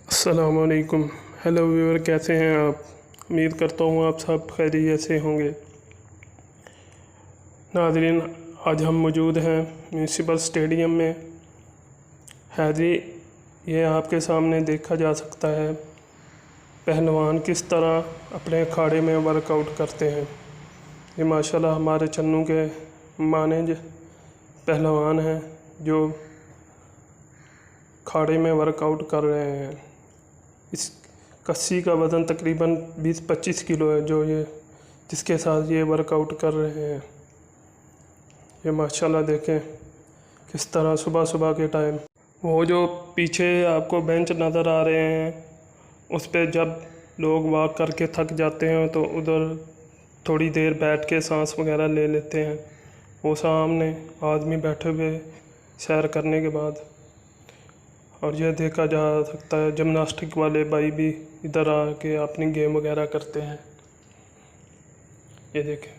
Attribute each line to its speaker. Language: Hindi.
Speaker 1: अस्सलाम वालेकुम। हेलो व्यूअर, कैसे हैं आप? उम्मीद करता हूँ आप सब खैरियत से होंगे। नाज़रीन, आज हम मौजूद हैं म्यूनिसिपल स्टेडियम में। हैजी, ये आपके सामने देखा जा सकता है पहलवान किस तरह अपने अखाड़े में वर्कआउट करते हैं। ये माशाल्लाह हमारे चन्नू के मानेज पहलवान हैं जो अखाड़े में वर्कआउट कर रहे हैं। इस कस्सी का वज़न तकरीबन 20-25 किलो है जिसके साथ ये वर्कआउट कर रहे हैं। ये माशाल्लाह देखें किस तरह सुबह सुबह के टाइम। वो जो पीछे आपको बेंच नज़र आ रहे हैं, उस पे जब लोग वॉक करके थक जाते हैं तो उधर थोड़ी देर बैठ के सांस वगैरह ले लेते हैं। वो सामने आदमी बैठे हुए सैर करने के बाद। और यह देखा जा सकता है जिम्नास्टिक वाले भाई भी इधर आके अपनी गेम वगैरह करते हैं। ये देखें।